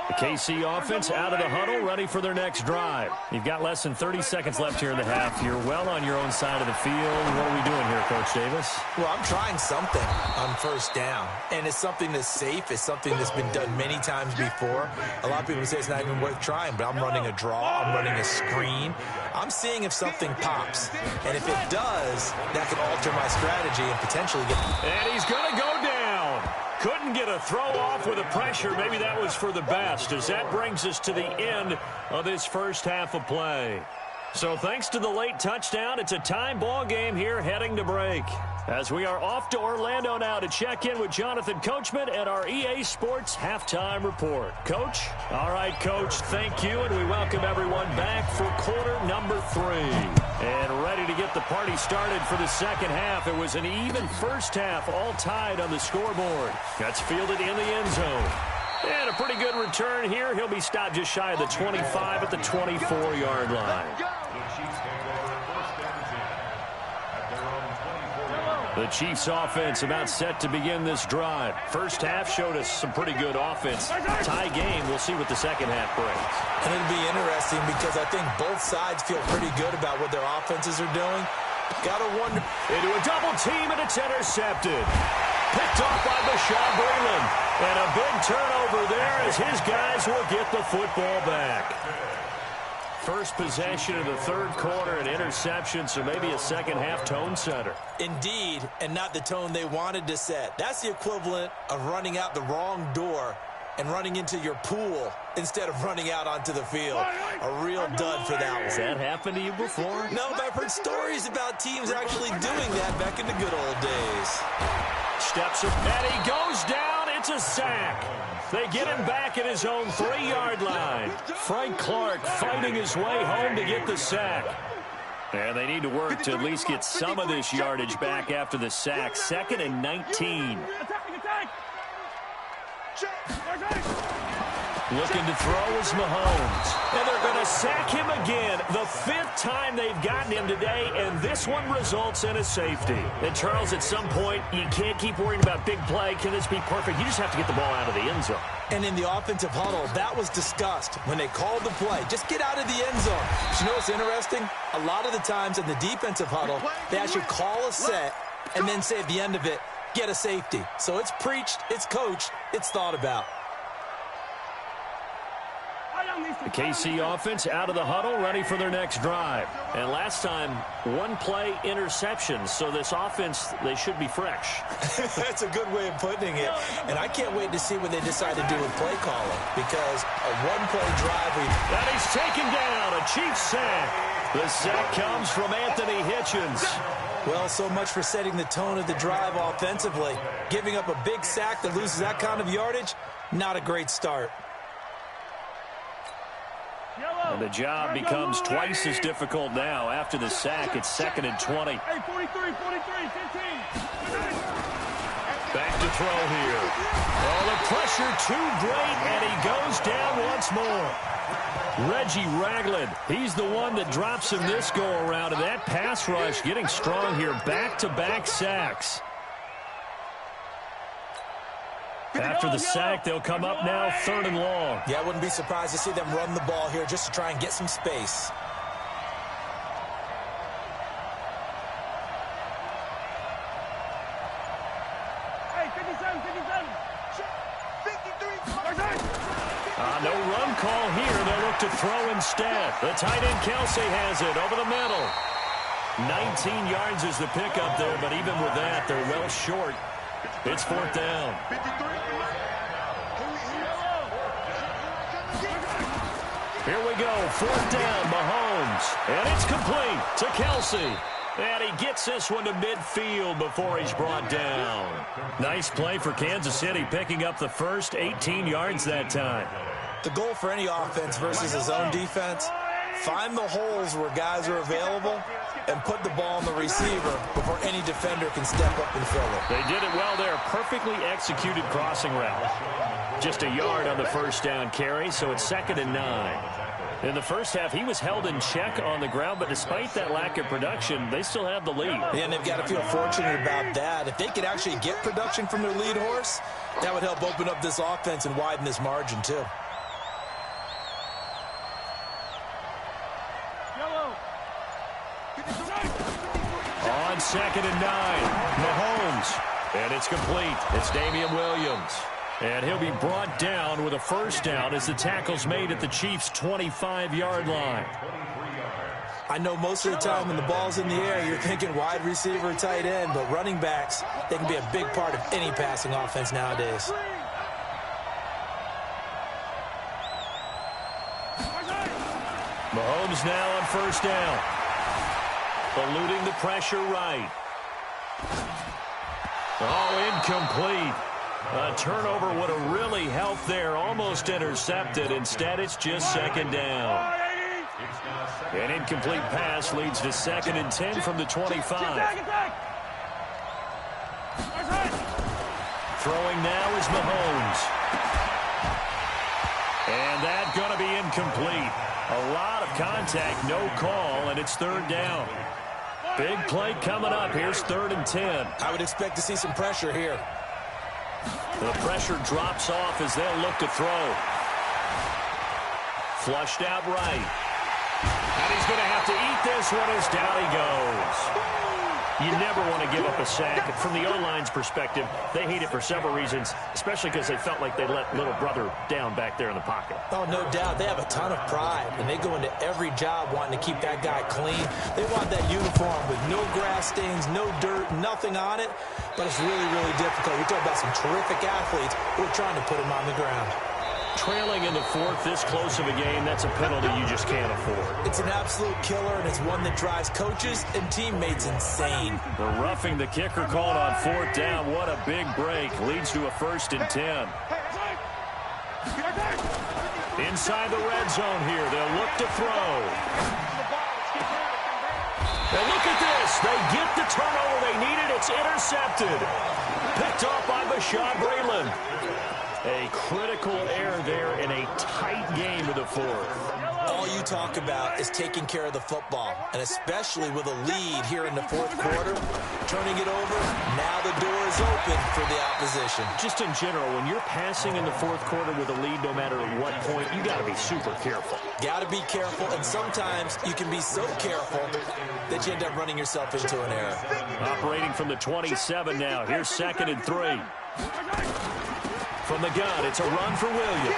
The KC offense out of the huddle, ready for their next drive. You've got less than 30 seconds left here in the half. You're well on your own side of the field. What are we doing here, Coach Davis? Well, I'm trying something on first down, and it's something that's safe. It's something that's been done many times before. A lot of people say it's not even worth trying, but I'm running a draw. I'm running a screen. I'm seeing if something pops, and if it does, that could alter my strategy and potentially get... And he's going to go down. Couldn't get a throw off with the pressure. Maybe that was for the best, as that brings us to the end of this first half of play. So thanks to the late touchdown, it's a time ball game here heading to break. As we are off to Orlando now to check in with Jonathan Coachman at our EA Sports Halftime Report. Coach? All right, Coach, thank you, and we welcome everyone back for quarter number 3. And ready to get the party started for the second half. It was an even first half, all tied on the scoreboard. That's fielded in the end zone. And a pretty good return here. He'll be stopped just shy of the 25 at the 24-yard line. The Chiefs offense about set to begin this drive. First half showed us some pretty good offense. Tie game. We'll see what the second half brings. And it'll be interesting because I think both sides feel pretty good about what their offenses are doing. Gotta wonder. Into a double team, and it's intercepted. Picked off by Bashaud Breeland. And a big turnover there as his guys will get the football back. First possession of the third quarter, an interception, so maybe a second-half tone setter. Indeed, and not the tone they wanted to set. That's the equivalent of running out the wrong door and running into your pool instead of running out onto the field. A real dud for that one. Has that happened to you before? No, but I've heard stories about teams actually doing that back in the good old days. Steps up, and he goes down. It's a sack. They get him back at his own 3-yard line. Frank Clark fighting his way home to get the sack. And they need to work to at least get some of this yardage back after the sack. 2nd and 19. Looking to throw is Mahomes. And they're going to sack him again. The 5th time they've gotten him today, and this one results in a safety. And, Charles, at some point, you can't keep worrying about big play. Can this be perfect? You just have to get the ball out of the end zone. And in the offensive huddle, that was discussed when they called the play. Just get out of the end zone. But you know what's interesting? A lot of the times in the defensive huddle, they actually call a set and then say at the end of it, get a safety. So it's preached, it's coached, it's thought about. The KC offense out of the huddle, ready for their next drive. And last time, one-play interception. So this offense, they should be fresh. That's a good way of putting it. And I can't wait to see what they decide to do with play calling. Because a one-play drive... And he's taken down, a Chiefs sack. The sack comes from Anthony Hitchens. Well, so much for setting the tone of the drive offensively. Giving up a big sack that loses that kind of yardage, not a great start. And the job becomes twice as difficult now. After the sack, it's 2nd and 20. Hey, 43, 15. Back to throw here. Oh, the pressure too great, and he goes down once more. Reggie Ragland, he's the one that drops him this go-around, and that pass rush getting strong here. Back-to-back sacks. After the sack, they'll come up now 3rd and long. Yeah, I wouldn't be surprised to see them run the ball here just to try and get some space. Hey, 57. 53. No run call here. They'll look to throw instead. The tight end Kelsey has it over the middle. 19 yards is the pickup there, but even with that, they're well short. It's 4th down. Here we go, 4th down, Mahomes. And it's complete to Kelsey. And he gets this one to midfield before he's brought down. Nice play for Kansas City, picking up the first 18 yards that time. The goal for any offense versus his own defense, find the holes where guys are available and put the ball on the receiver before any defender can step up and fill it. They did it well there. Perfectly executed crossing route. Just a yard on the first down carry, so it's 2nd and 9. In the first half, he was held in check on the ground, but despite that lack of production, they still have the lead. Yeah, and they've got to feel fortunate about that. If they could actually get production from their lead horse, that would help open up this offense and widen this margin, too. On 2nd and 9, Mahomes. And it's complete. It's Damian Williams. And he'll be brought down with a first down as the tackle's made at the Chiefs' 25-yard line. I know most of the time when the ball's in the air, you're thinking wide receiver, tight end, but running backs, they can be a big part of any passing offense nowadays. Mahomes now on first down. Eluding the pressure right. Oh, incomplete. A turnover would have really helped there. Almost intercepted. Instead, it's just 2nd down. An incomplete pass leads to 2nd and 10 from the 25. Throwing now is Mahomes. And that's going to be incomplete. A lot of contact, no call, and it's third down. Big play coming up. Here's 3rd and 10. I would expect to see some pressure here. The pressure drops off as they'll look to throw. Flushed out right. And he's going to have to eat this one as down he goes. You never want to give up a sack. From the O-line's perspective, they hate it for several reasons, especially because they felt like they let little brother down back there in the pocket. Oh, no doubt. They have a ton of pride, and they go into every job wanting to keep that guy clean. They want that uniform with no grass stains, no dirt, nothing on it, but it's really, really difficult. We're talking about some terrific athletes who are trying to put him on the ground. Trailing in the 4th, this close of a game, that's a penalty you just can't afford. It's an absolute killer, and it's one that drives coaches and teammates insane. The roughing the kicker called on 4th down. What a big break. Leads to a 1st and 10. Inside the red zone here. They'll look to throw. And look at this. They get the turnover they needed. It's intercepted. Picked off by Bashaud Breeland. A critical error there in a tight game of the 4th. All you talk about is taking care of the football, and especially with a lead here in the 4th quarter, turning it over, now the door is open for the opposition. Just in general, when you're passing in the 4th quarter with a lead, no matter at what point, you got to be super careful. Got to be careful, and sometimes you can be so careful that you end up running yourself into an error. Operating from the 27 now. Here's 2nd and 3. From the gun, it's a run for Williams.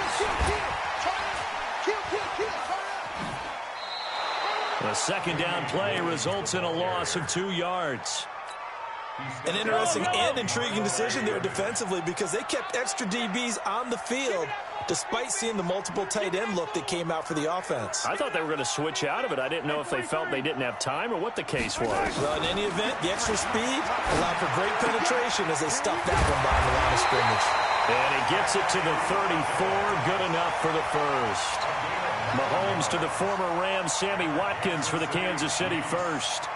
The 2nd down play results in a loss of 2 yards. An interesting and intriguing decision there defensively because they kept extra DBs on the field despite seeing the multiple tight end look that came out for the offense. I thought they were going to switch out of it. I didn't know if they felt they didn't have time or what the case was. Well, in any event, the extra speed allowed for great penetration as they stuffed that one behind the line of scrimmage. And he gets it to the 34. Good enough for the 1st. Mahomes to the former Rams, Sammy Watkins for the Kansas City 1st.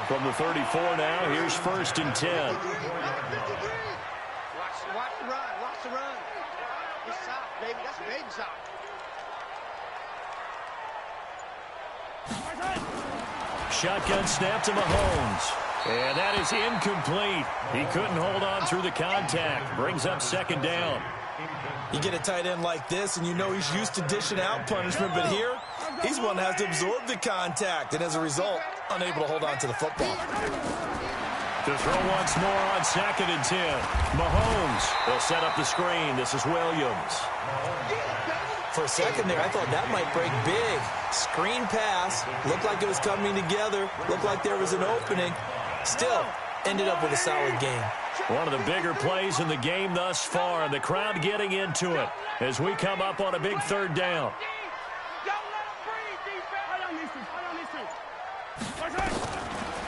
From the 34 now, here's 1st and 10. Watch the run. Watch the run. It's soft, baby. That's baby soft. Shotgun snap to Mahomes. And that is incomplete. He couldn't hold on through the contact. Brings up 2nd down. You get a tight end like this, and you know he's used to dishing out punishment, but here, he's one that has to absorb the contact, and as a result, unable to hold on to the football. To throw once more on 2nd and 10. Mahomes will set up the screen. This is Williams. For a second there, I thought that might break big. Screen pass, looked like it was coming together, looked like there was an opening. Still, ended up with a solid game. One of the bigger plays in the game thus far, and the crowd getting into it as we come up on a big 3rd down.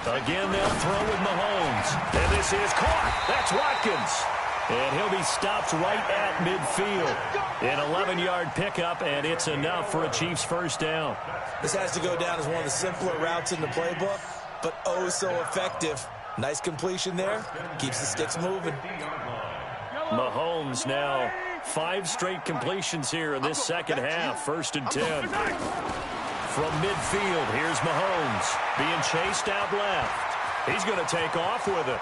Again, they'll throw with Mahomes. And this is caught. That's Watkins. And he'll be stopped right at midfield. An 11-yard pickup, and it's enough for a Chiefs 1st down. This has to go down as one of the simpler routes in the playbook, but oh so effective. Nice completion there. Keeps the sticks moving. Mahomes now 5 straight completions here in this 2nd half. 1st and 10. From midfield, here's Mahomes being chased out left. He's going to take off with it.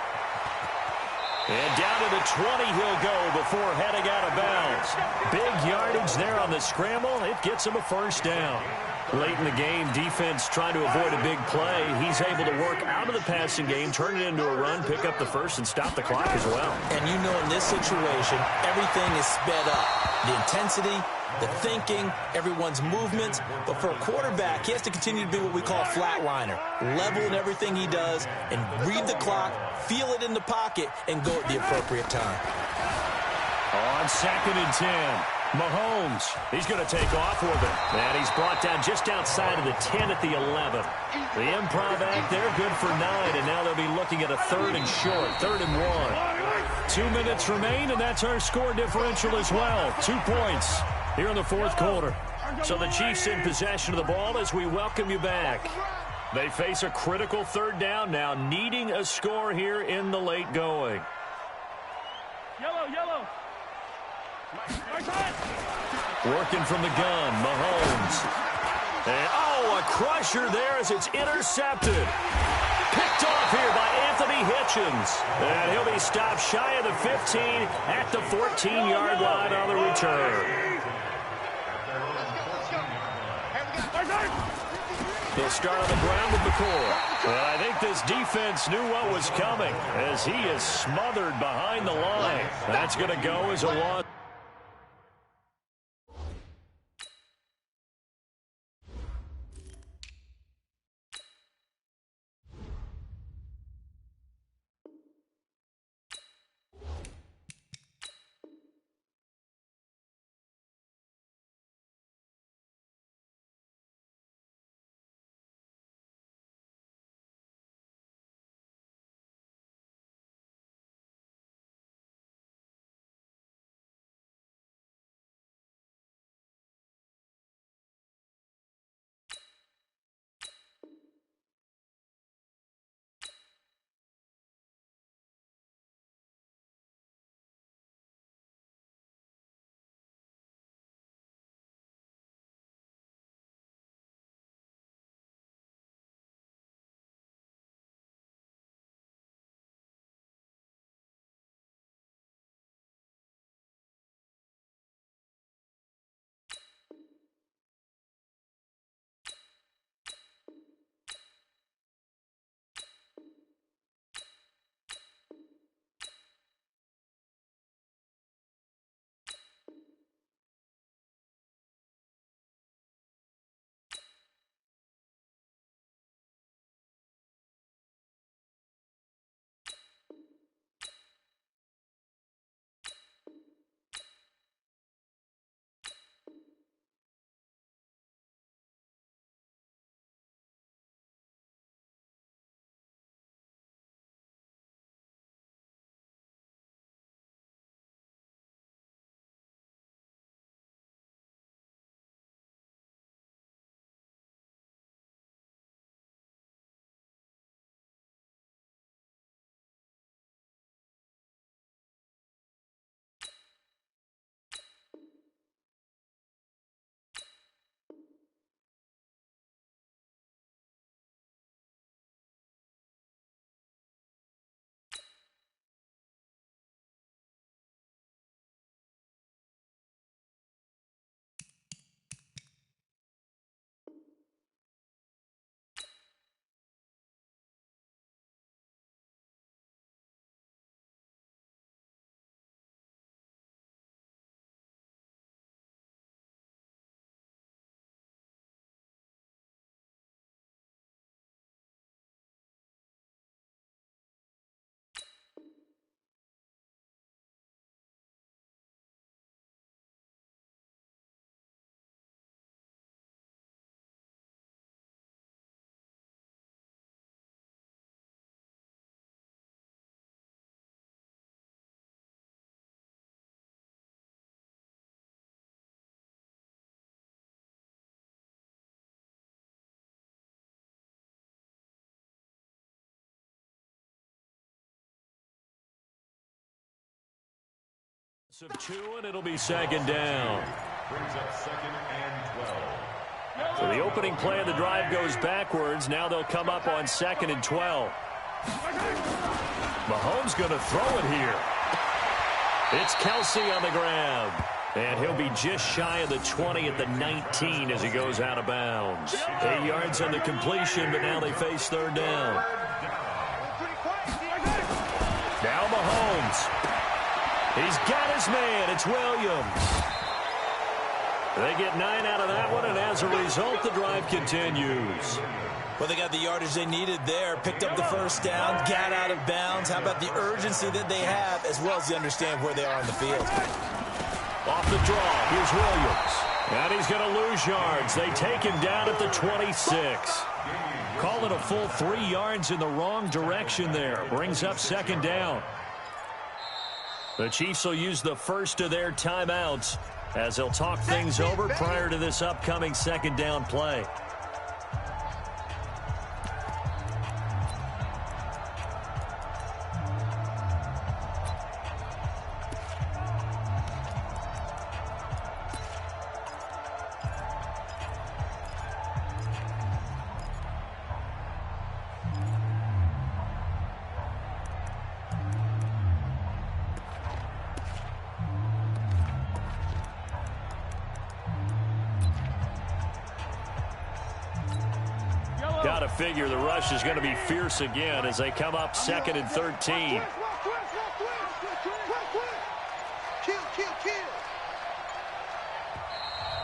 And down to the 20 he'll go before heading out of bounds. Big yardage there on the scramble. It gets him a 1st down. Late in the game, defense trying to avoid a big play. He's able to work out of the passing game, turn it into a run, pick up the 1st, and stop the clock as well. And you know in this situation, everything is sped up. The intensity, the thinking, everyone's movements. But for a quarterback, he has to continue to be what we call a flatliner. Level in everything he does and read the clock, feel it in the pocket, and go at the appropriate time. On 2nd and 10. Mahomes, he's going to take off with it. And he's brought down just outside of the 10 at the 11. The improv act there, good for 9, and now they'll be looking at a 3rd and short, 3rd and 1. 2 minutes remain, and that's our score differential as well. 2 points here in the 4th quarter. So the Chiefs in possession of the ball as we welcome you back. They face a critical 3rd down now, needing a score here in the late going. Yellow, yellow. Working from the gun, Mahomes. And, oh, a crusher there as it's intercepted. Picked off here by Anthony Hitchens. And he'll be stopped shy of the 15 at the 14-yard line on the return. They'll start on the ground with McCoy. Well, I think this defense knew what was coming as he is smothered behind the line. That's going to go as a loss. Of 2, and it'll be second down. Brings up 2nd and 12. So the opening play of the drive goes backwards. Now they'll come up on 2nd and 12. Mahomes going to throw it here. It's Kelsey on the grab. And he'll be just shy of the 20 at the 19 as he goes out of bounds. 8 yards on the completion, but now they face third down. Now Mahomes. He's got his man. It's Williams. They get 9 out of that one, and as a result, the drive continues. Well, they got the yardage they needed there, picked up the first down, got out of bounds. How about the urgency that they have, as well as they understand where they are in the field? Off the draw, here's Williams. And he's going to lose yards. They take him down at the 26. Call it a full 3 yards in the wrong direction there. Brings up second down. The Chiefs will use the first of their timeouts as they'll talk things over prior to this upcoming second down play. Got to figure the rush is going to be fierce again as they come up 2nd and 13.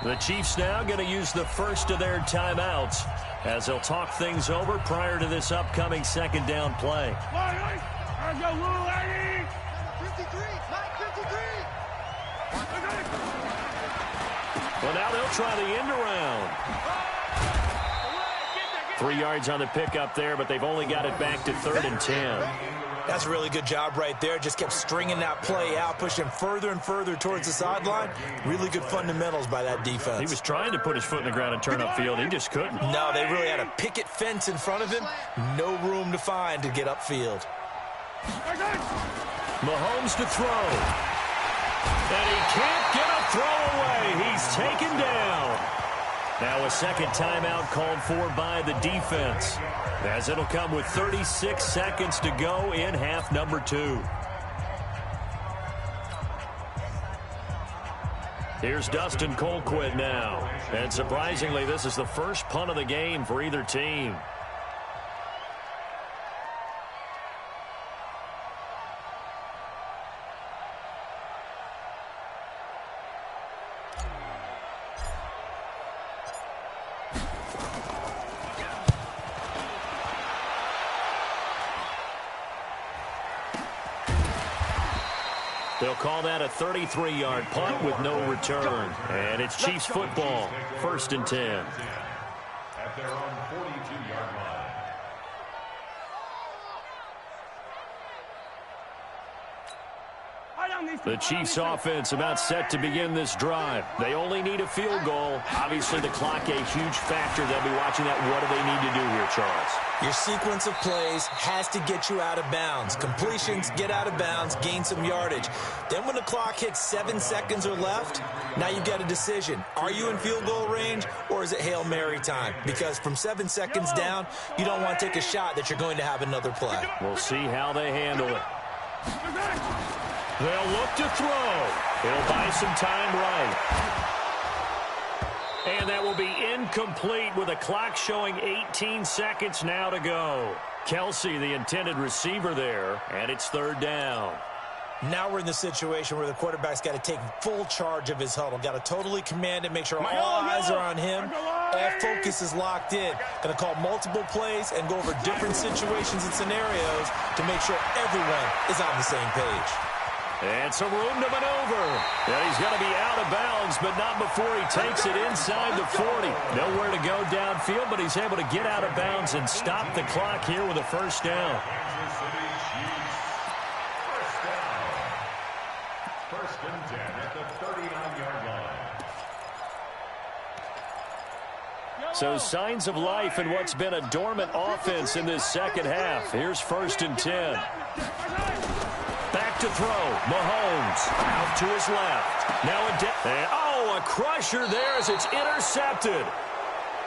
The Chiefs now going to use the first of their timeouts as they'll talk things over prior to this upcoming 2nd down play. Well, now they'll try the end around. 3 yards on the pickup there, but they've only got it back to 3rd and 10. That's a really good job right there. Just kept stringing that play out, pushing further and further towards the sideline. Really good fundamentals by that defense. He was trying to put his foot in the ground and turn upfield. He just couldn't. No, they really had a picket fence in front of him. No room to find to get upfield. Mahomes to throw. And he can't get a throw away. He's taken down. Now a second timeout called for by the defense, as it'll come with 36 seconds to go in half number 2. Here's Dustin Colquitt now. And surprisingly, this is the first punt of the game for either team. They'll call that a 33-yard punt with no return. And it's Chiefs football, 1st and 10. At their own 42-yard line. The Chiefs offense about set to begin this drive. They only need a field goal. Obviously, the clock a huge factor. They'll be watching that. What do they need to do here, Charles? Your sequence of plays has to get you out of bounds. Completions, get out of bounds, gain some yardage. Then when the clock hits 7 seconds or left, now you've got a decision. Are you in field goal range, or is it Hail Mary time? Because from 7 seconds down, you don't want to take a shot that you're going to have another play. We'll see how they handle it. They'll look to throw. He'll buy some time right. And that will be incomplete with a clock showing 18 seconds now to go. Kelsey, the intended receiver there, and it's 3rd down. Now we're in the situation where the quarterback's got to take full charge of his huddle. Got to totally command it, make sure all eyes are on him. All focus is locked in. Going to call multiple plays and go over different situations and scenarios to make sure everyone is on the same page. And some room to maneuver. And he's going to be out of bounds, but not before he takes it inside the 40. Nowhere to go downfield, but he's able to get out of bounds and stop the clock here with a 1st down. Kansas City Chiefs. 1st and 10 at the 39-yard line. So signs of life in what's been a dormant offense in this 2nd half. Here's 1st and 10. Back to throw. Mahomes out to his left. Now a crusher there as it's intercepted.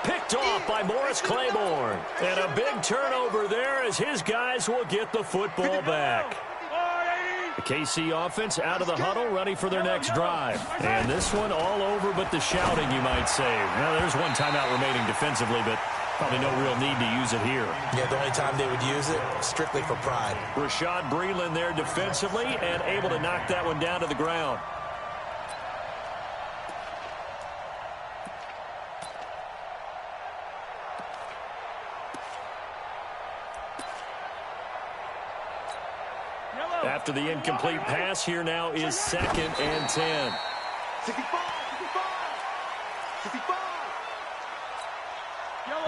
Picked off by Morris Claiborne. And a big turnover there as his guys will get the football back. The KC offense out of the huddle, ready for their next drive. And this one all over but the shouting, you might say. Now, there's one timeout remaining defensively, but probably no real need to use it here. Yeah, the only time they would use it, strictly for pride. Rashad Breeland there defensively and able to knock that one down to the ground. After the incomplete pass, here now is 2nd and 10. 65.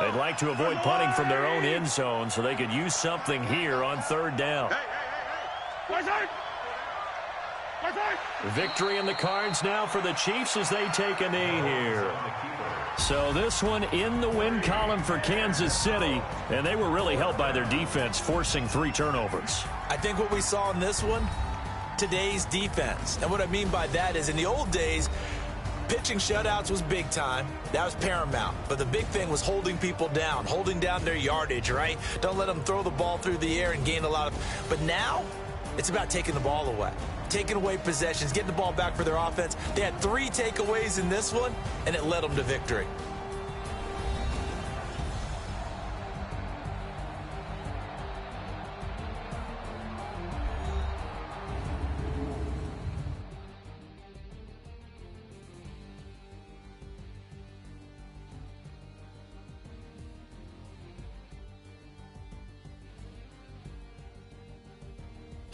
They'd like to avoid punting from their own end zone so they could use something here on 3rd down. Victory in the cards now for the Chiefs as they take a knee here. So this one in the win column for Kansas City, and they were really helped by their defense forcing 3 turnovers. I think what we saw in this one, today's defense. And what I mean by that is in the old days, pitching shutouts was big time. That was paramount. But the big thing was holding people down, holding down their yardage, right? Don't let them throw the ball through the air and gain a lot of... But now, it's about taking the ball away. Taking away possessions, getting the ball back for their offense. They had 3 takeaways in this one, and it led them to victory.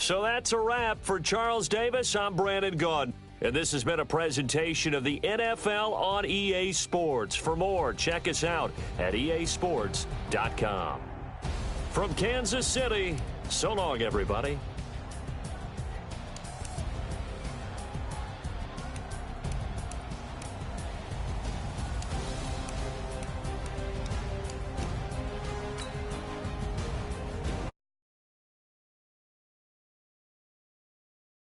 So that's a wrap. For Charles Davis, I'm Brandon Gaudin. And this has been a presentation of the NFL on EA Sports. For more, check us out at easports.com. From Kansas City, so long, everybody.